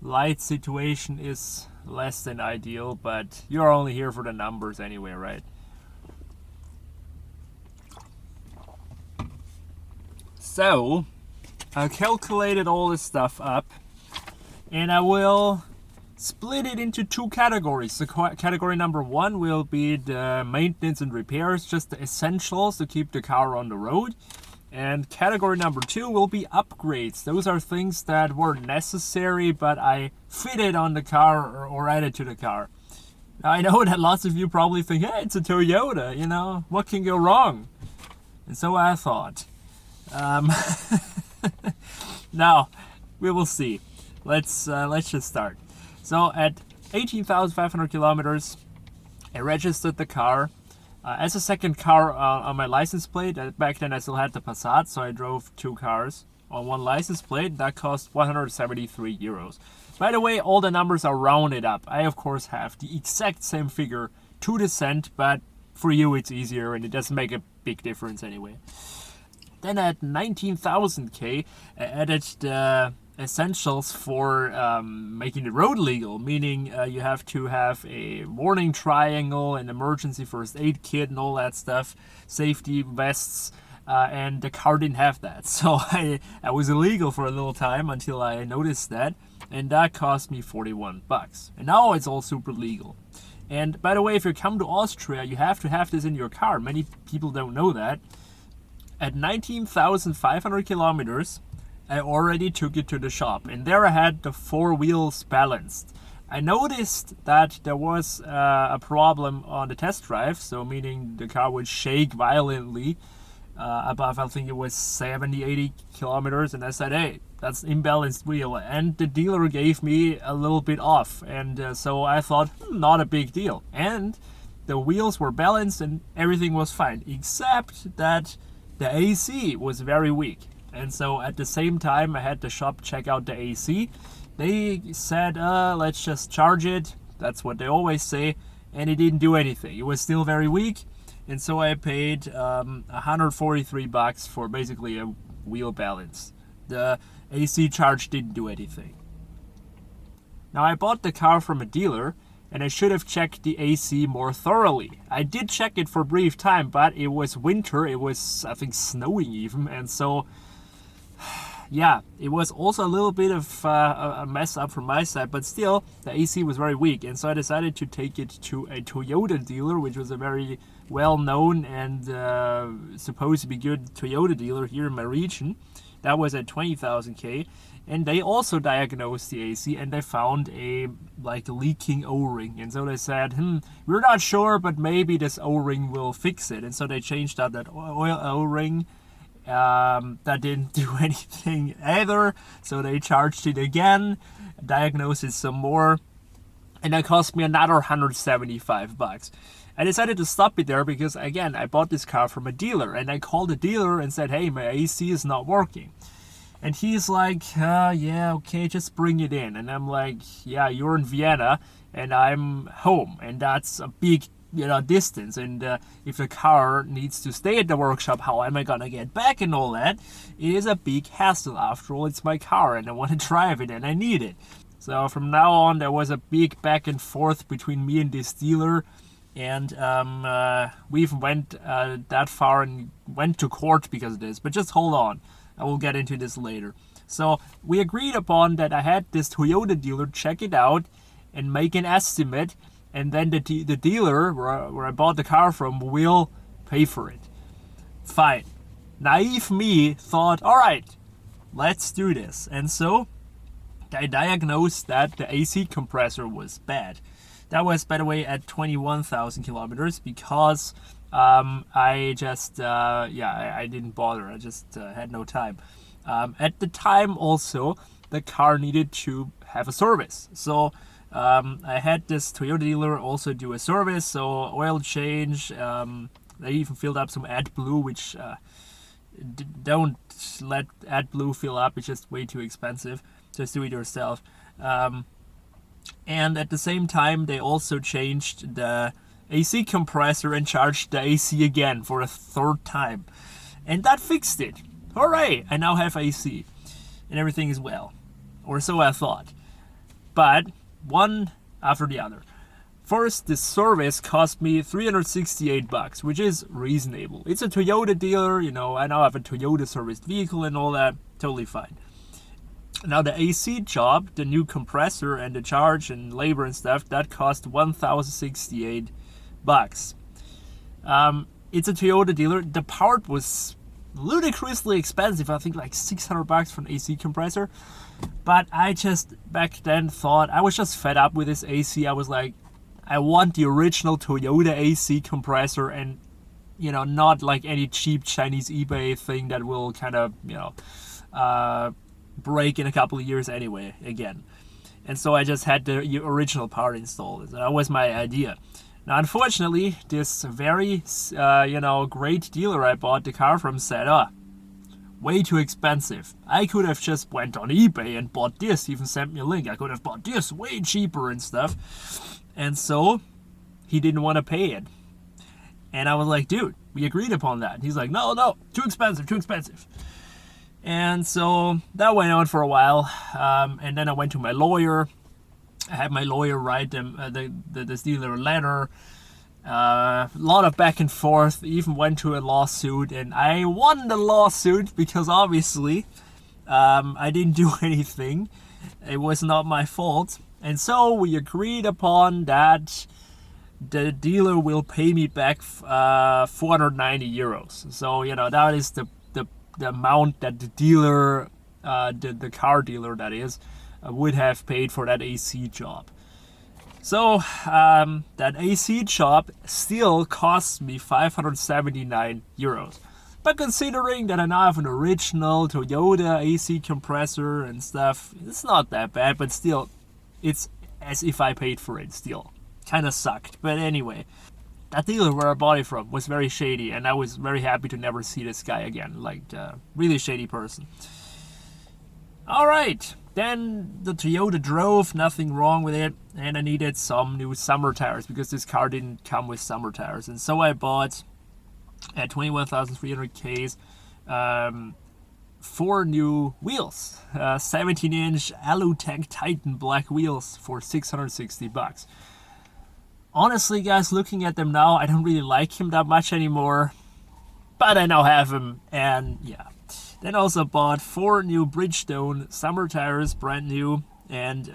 light situation is less than ideal, but you're only here for the numbers anyway, right? So I calculated all this stuff up, and I will split it into two categories. So category number one will be the maintenance and repairs, just the essentials to keep the car on the road. And category number two will be upgrades. Those are things that were necessary, but I fitted on the car or added to the car. Now, I know that lots of you probably think, hey, it's a Toyota, you know, what can go wrong? And so I thought. Now, we will see. Let's just start. So at 18,500 kilometers, I registered the car as a second car on my license plate. Back then I still had the Passat, so I drove two cars on one license plate. That cost 173 euros. By the way, all the numbers are rounded up. I of course have the exact same figure to the cent, but for you it's easier and it doesn't make a big difference anyway. Then at 19,000 K, I added the essentials for making the road legal, meaning you have to have a warning triangle, an emergency first aid kit and all that stuff, safety vests, and the car didn't have that. So I was illegal for a little time until I noticed that, and that cost me 41 bucks. And now it's all super legal. And by the way, if you come to Austria, you have to have this in your car. Many people don't know that. At 19,500 kilometers, I already took it to the shop, and there I had the four wheels balanced. I noticed that there was a problem on the test drive, so meaning the car would shake violently above, I think it was 70-80 kilometers, and I said, hey, that's imbalanced wheel, and the dealer gave me a little bit off, and so I thought, not a big deal. And the wheels were balanced and everything was fine, except that the AC was very weak. And so at the same time I had the shop check out the AC. They said, let's just charge it. That's what they always say. And it didn't do anything. It was still very weak. And so I paid 143 bucks for basically a wheel balance. The AC charge didn't do anything. Now I bought the car from a dealer, and I should have checked the AC more thoroughly. I did check it for a brief time, but it was winter. It was, I think, snowing even. And so yeah, it was also a little bit of a mess up from my side, but still the AC was very weak, and so I decided to take it to a Toyota dealer, which was a very well-known and supposed to be good Toyota dealer here in my region. That was at 20,000 K, and they also diagnosed the AC, and they found a leaking O-ring, and so they said, we're not sure, but maybe this O-ring will fix it, and so they changed out that oil O-ring. That didn't do anything either, so they charged it again, diagnosed it some more, and that cost me another 175 bucks. I decided to stop it there because, again, I bought this car from a dealer, and I called the dealer and said, hey, my AC is not working. And he's like, yeah, okay, just bring it in. And I'm like, yeah, you're in Vienna and I'm home, and that's a big distance, and if the car needs to stay at the workshop, how am I gonna get back and all that? It is a big hassle. After all, it's my car and I want to drive it and I need it. So from now on there was a big back and forth between me and this dealer, and we even went that far and went to court because of this. But just hold on, I will get into this later. So we agreed upon that I had this Toyota dealer check it out and make an estimate, and then the dealer where I bought the car from will pay for it. Fine. Naive me thought, all right, let's do this. And so I diagnosed that the AC compressor was bad. That was, by the way, at 21,000 kilometers because I just, I didn't bother. I just had no time. At the time also, the car needed to have a service. So I had this Toyota dealer also do a service, so oil change. They even filled up some AdBlue, which don't let AdBlue fill up. It's just way too expensive. Just do it yourself. And at the same time, they also changed the AC compressor and charged the AC again for a third time. And that fixed it. Hooray! I now have AC. And everything is well. Or so I thought. but one after the other. First, the service cost me $368, which is reasonable. It's a Toyota dealer, you know, I now have a Toyota serviced vehicle and all that, totally fine. Now the AC job, the new compressor and the charge and labor and stuff, that cost $1,068. It's a Toyota dealer. The part was ludicrously expensive, I think like $600 for an AC compressor. But I just back then thought, I was just fed up with this AC. I was like, I want the original Toyota AC compressor, and you know, not like any cheap Chinese eBay thing that will kind of, you know, break in a couple of years anyway again. And so I just had the original part installed. That was my idea. Now unfortunately, this very you know, great dealer I bought the car from said, way too expensive. I could have just went on eBay and bought this, even sent me a link. I could have bought this way cheaper and stuff. And so he didn't want to pay it. And I was like, dude, we agreed upon that. And he's like, no, too expensive. And so that went on for a while. And then I went to my lawyer. I had my lawyer write them this dealer a letter. A lot of back and forth. Even went to a lawsuit, and I won the lawsuit because obviously I didn't do anything. It was not my fault. And so we agreed upon that the dealer will pay me back 490 euros. So, you know, that is the amount that the dealer, the car dealer that is, would have paid for that AC job. So that AC job still costs me 579 euros. But considering that I now have an original Toyota AC compressor and stuff, it's not that bad, but still, it's as if I paid for it still. Kind of sucked. But anyway, that dealer where I bought it from was very shady, and I was very happy to never see this guy again. Like, really shady person. Alright, then the Toyota drove, nothing wrong with it, and I needed some new summer tires because this car didn't come with summer tires. And so I bought at 21,300 Ks 4 new wheels, 17-inch Alutech Titan black wheels for $660. Honestly, guys, looking at them now, I don't really like him that much anymore, but I now have him, and yeah. Then also bought 4 new Bridgestone summer tires, brand new, and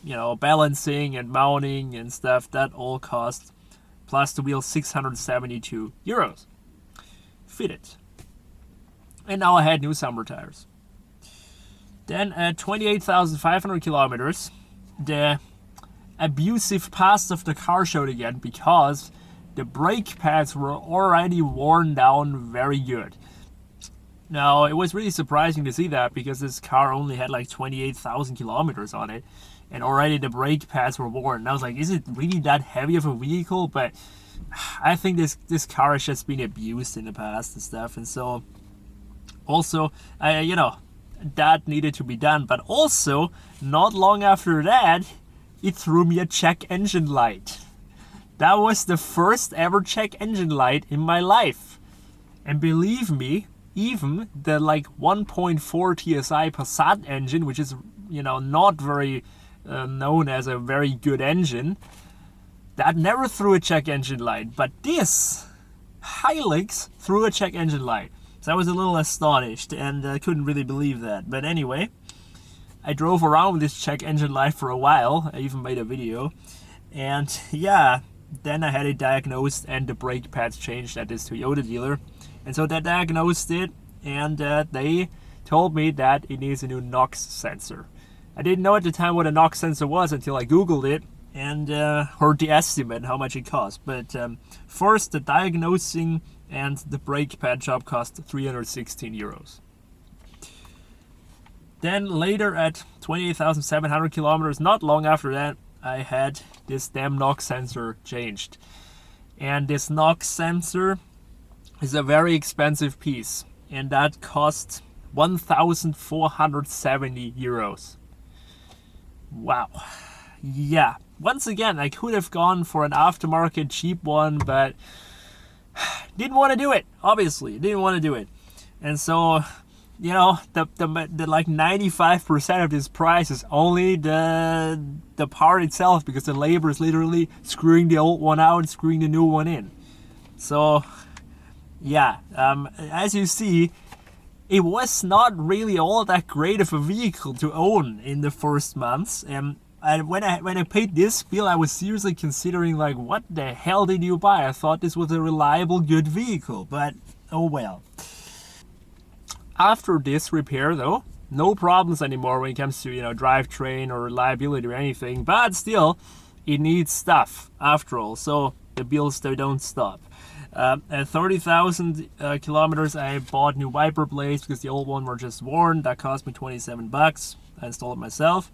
you know, balancing and mounting and stuff. That all cost, plus the wheel, 672 euros. Fitted. And now I had new summer tires. Then at 28,500 kilometers, the abusive past of the car showed again because the brake pads were already worn down very good. Now, it was really surprising to see that because this car only had like 28,000 kilometers on it, and already the brake pads were worn. And I was like, is it really that heavy of a vehicle? But I think this car has just been abused in the past and stuff, and so also, you know, that needed to be done. But also, not long after that, it threw me a check engine light. That was the first ever check engine light in my life. And believe me, even the like 1.4 TSI Passat engine, which is, you know, not very known as a very good engine, that never threw a check engine light. But this Hilux threw a check engine light. So I was a little astonished, and I couldn't really believe that. But anyway, I drove around with this check engine light for a while. I even made a video. And yeah, then I had it diagnosed and the brake pads changed at this Toyota dealer. And so they diagnosed it, and they told me that it needs a new NOx sensor. I didn't know at the time what a NOx sensor was until I Googled it and heard the estimate, how much it cost. But first, the diagnosing and the brake pad job cost 316 euros. Then later at 28,700 kilometers, not long after that, I had this damn NOx sensor changed. And this NOx sensor is a very expensive piece, and that cost 1,470 euros. Wow. Yeah. Once again, I could have gone for an aftermarket cheap one, but didn't want to do it. Obviously, didn't want to do it. And so you know, the like 95% of this price is only the part itself, because the labor is literally screwing the old one out and screwing the new one in. So yeah, as you see, it was not really all that great of a vehicle to own in the first months. And when I paid this bill, I was seriously considering, like, what the hell did you buy? I thought this was a reliable, good vehicle, but oh well. After this repair, though, no problems anymore when it comes to, drivetrain or reliability or anything. But still, it needs stuff after all. So the bills, they don't stop. At 30,000 kilometers, I bought new wiper blades because the old one were just worn. That cost me $27. I installed it myself.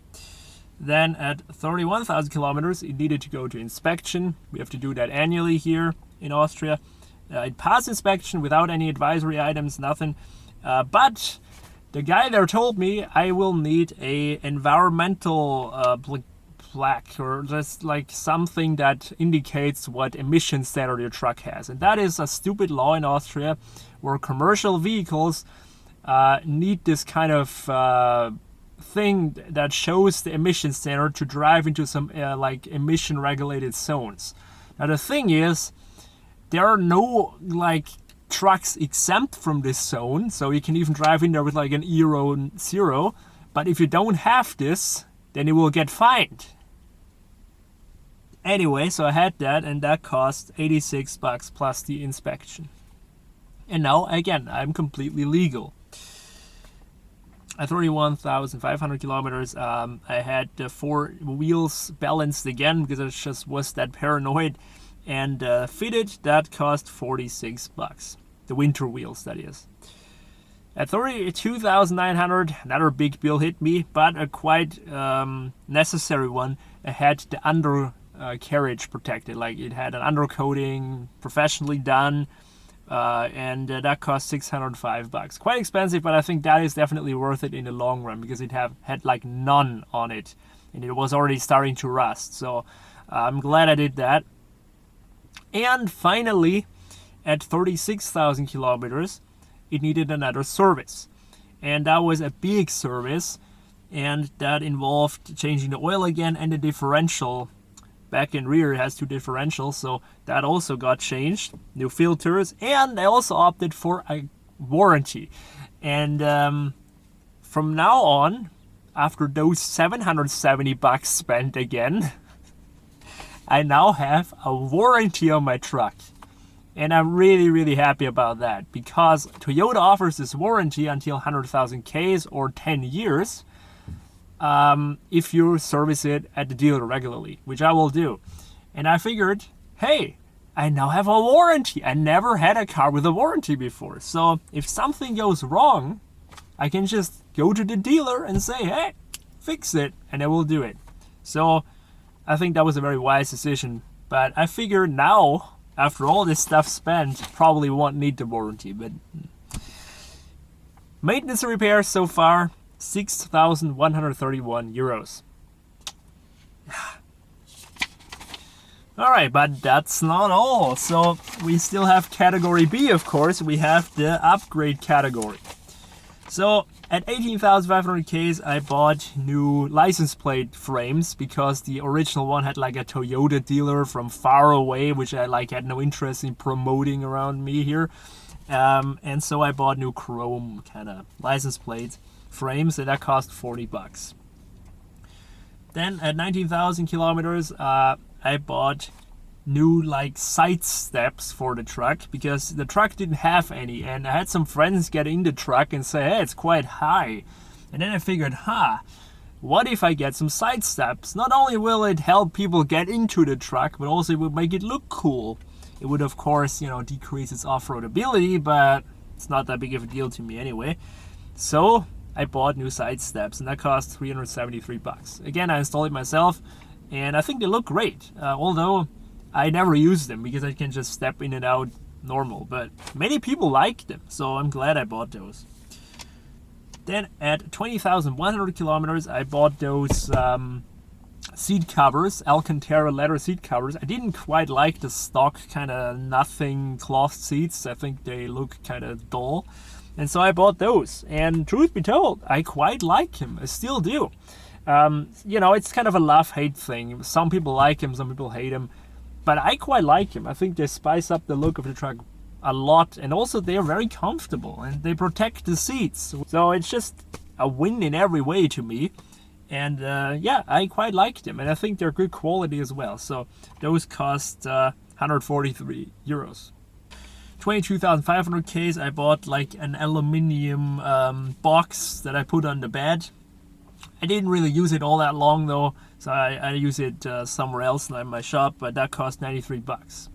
Then at 31,000 kilometers, it needed to go to inspection. We have to do that annually here in Austria. It passed inspection without any advisory items, nothing. But the guy there told me I will need a environmental plaque, or just like something that indicates what emission standard your truck has. And that is a stupid law in Austria, where commercial vehicles need this kind of thing that shows the emission standard to drive into some like emission regulated zones. Now the thing is, there are no like trucks exempt from this zone, so you can even drive in there with like an Euro 0, but if you don't have this, then you will get fined. Anyway, so I had that, and that cost $86 plus the inspection. And now again, I'm completely legal. At 31,500 kilometers, I had the 4 wheels balanced again because I just was that paranoid, and fitted. That cost $46. The winter wheels, that is. At 32,900, another big bill hit me, but a quite necessary one. I had the undercarriage protected, like it had an undercoating professionally done. And that cost $605. Quite expensive, but I think that is definitely worth it in the long run, because it had like none on it, and it was already starting to rust. So I'm glad I did that. And finally, at 36,000 kilometers, it needed another service, and that was a big service, and that involved changing the oil again, and the differential. Back and rear has 2 differentials, so that also got changed. New filters, and I also opted for a warranty. And from now on, after those $770 spent again, I now have a warranty on my truck. And I'm really, really happy about that, because Toyota offers this warranty until 100,000 Ks or 10 years. If you service it at the dealer regularly, which I will do. And I figured, hey, I now have a warranty. I never had a car with a warranty before. So if something goes wrong, I can just go to the dealer and say, hey, fix it, and I will do it. So I think that was a very wise decision. But I figure now, after all this stuff spent, probably won't need the warranty. But maintenance and repairs so far, 6,131 euros. Alright, but that's not all. So we still have category B, of course. We have the upgrade category. So at 18,500 Ks, I bought new license plate frames, because the original one had like a Toyota dealer from far away, which I like had no interest in promoting around me here. And so I bought new chrome kind of license plates frames, and that cost $40. Then at 19,000 kilometers, I bought new like side steps for the truck, because the truck didn't have any, and I had some friends get in the truck and say, hey, it's quite high. And then I figured, what if I get some side steps? Not only will it help people get into the truck, but also it would make it look cool. It would, of course, decrease its off-road ability, but it's not that big of a deal to me anyway. So I bought new side steps, and that cost $373. Again, I installed it myself, and I think they look great. Although I never use them, because I can just step in and out normal. But many people like them, so I'm glad I bought those. Then at 20,100 kilometers, I bought those seat covers, Alcantara leather seat covers. I didn't quite like the stock kind of nothing cloth seats. I think they look kind of dull. And so I bought those. And truth be told, I quite like him. I still do. It's kind of a love-hate thing. Some people like him, some people hate him. But I quite like him. I think they spice up the look of the truck a lot. And also they are very comfortable and they protect the seats. So it's just a win in every way to me. And I quite liked them. And I think they're good quality as well. So those cost 143 euros. 22,500 case, I bought like an aluminium box that I put on the bed. I didn't really use it all that long though, so I use it somewhere else in my shop, but that cost 93 bucks.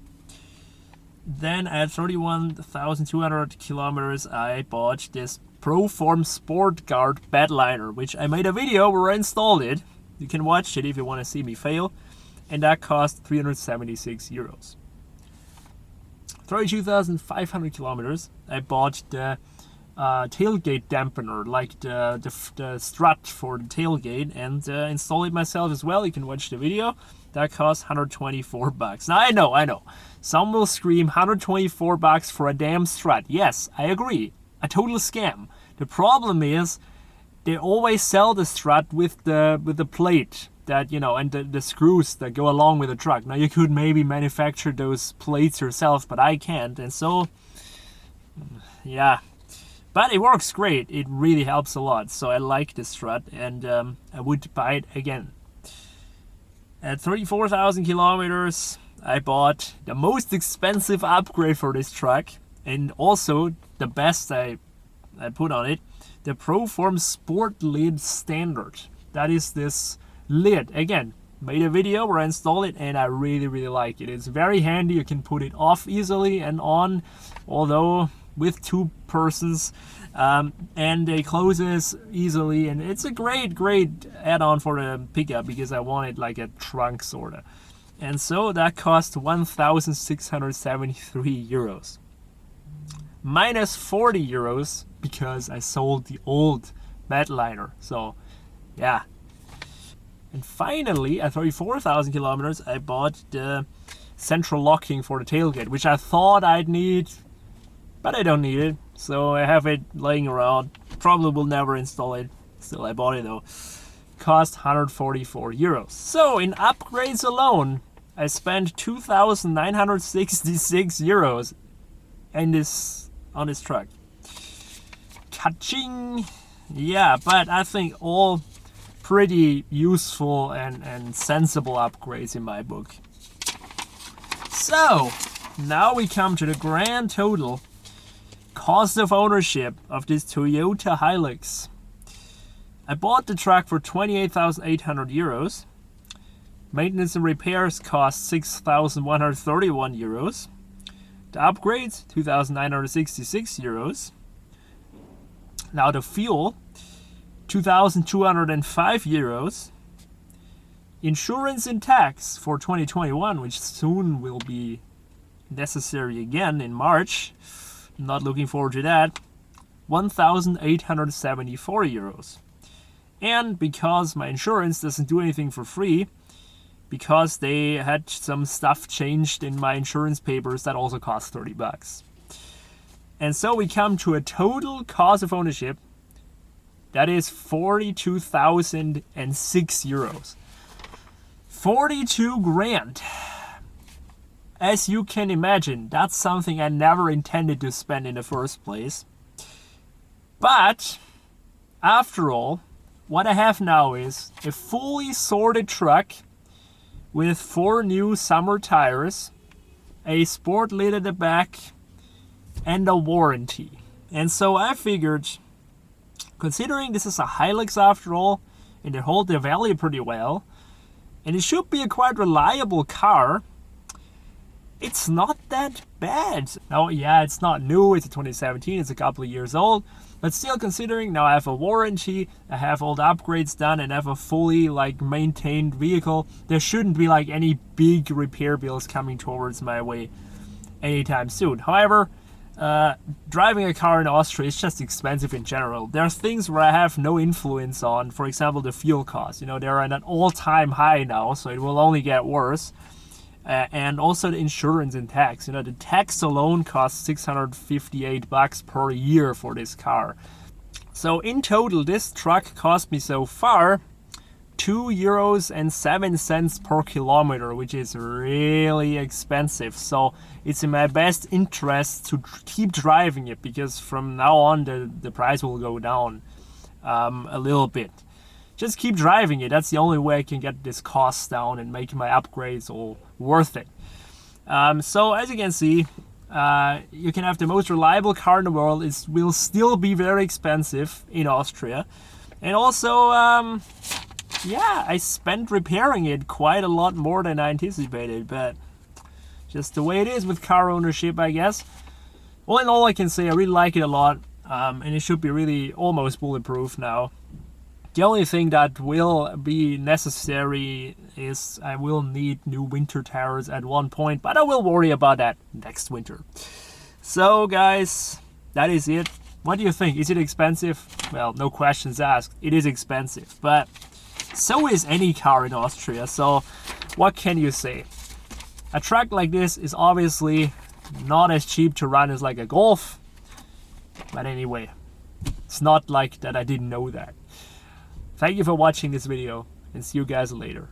Then at 31,200 kilometers, I bought this Proform Sport Guard bed liner, which I made a video where I installed it. You can watch it if you want to see me fail, and that cost 376 euros. 32,500 kilometers, I bought the tailgate dampener, like the strut for the tailgate, and install it myself as well. You can watch the video. That costs 124 bucks. Now I know. Some will scream 124 bucks for a damn strut. Yes, I agree. A total scam. The problem is they always sell the strut with the plate that, and the screws that go along with the truck. Now you could maybe manufacture those plates yourself, but I can't, and so yeah. But it works great. It really helps a lot. So I like this strut, and I would buy it again. At 34,000 kilometers, I bought the most expensive upgrade for this truck, and also the best I put on it, the Proform Sport Lid Standard. That is this lid. Again, made a video where I installed it, and I really, really like it. It's very handy. You can put it off easily and on, although with two persons, and it closes easily, and it's a great add-on for the pickup because I want it like a trunk sorta. And so that cost 1,673 euros. Minus 40 euros because I sold the old bed liner. So yeah. And finally, at 34,000 kilometers, I bought the central locking for the tailgate, which I thought I'd need, but I don't need it. So I have it laying around. Probably will never install it. Still, I bought it though. Cost 144 euros. So in upgrades alone, I spent 2,966 euros on this truck. Ka-ching! Yeah, but I think all pretty useful and sensible upgrades in my book. So now we come to the grand total cost of ownership of this Toyota Hilux. I bought the truck for 28,800 euros. Maintenance and repairs cost 6,131 euros. The upgrades, 2,966 euros. Now the fuel, 2,205 euros. Insurance and tax for 2021, which soon will be necessary again in March. I'm not looking forward to that. 1,874 euros. And because my insurance doesn't do anything for free, because they had some stuff changed in my insurance papers, that also cost 30 bucks. And so we come to a total cost of ownership that is 42,006 euros. 42 grand. As you can imagine, that's something I never intended to spend in the first place. But after all, what I have now is a fully sorted truck with 4 new summer tires, a sport lid at the back, and a warranty. And so I figured, considering this is a Hilux after all, and they hold their value pretty well, and it should be a quite reliable car, it's not that bad. Now, yeah, it's not new, it's a 2017, it's a couple of years old, but still considering now I have a warranty, I have all the upgrades done, and I have a fully maintained vehicle, there shouldn't be any big repair bills coming towards my way anytime soon. However, driving a car in Austria is just expensive in general. There are things where I have no influence on, for example, the fuel costs. They're at an all-time high now, so it will only get worse. and also the insurance and tax. You know, the tax alone costs $658 per year for this car. So in total, this truck cost me so far €2.07 per kilometer, which is really expensive. So it's in my best interest to keep driving it, because from now on the price will go down a little bit. Just keep driving it. That's the only way I can get this cost down and make my upgrades all worth it. So as you can see, you can have the most reliable car in the world. It will still be very expensive in Austria. And also, yeah, I spent repairing it quite a lot more than I anticipated, but just the way it is with car ownership, I guess. All in all, I can say I really like it a lot, and it should be really almost bulletproof now. The only thing that will be necessary is I will need new winter tires at one point, but I will worry about that next winter. So guys, that is it. What do you think? Is it expensive? Well, no questions asked. It is expensive, but so is any car in Austria. So what can you say? A truck like this is obviously not as cheap to run as like a Golf. But anyway, it's not like that I didn't know that. Thank you for watching this video, and see you guys later.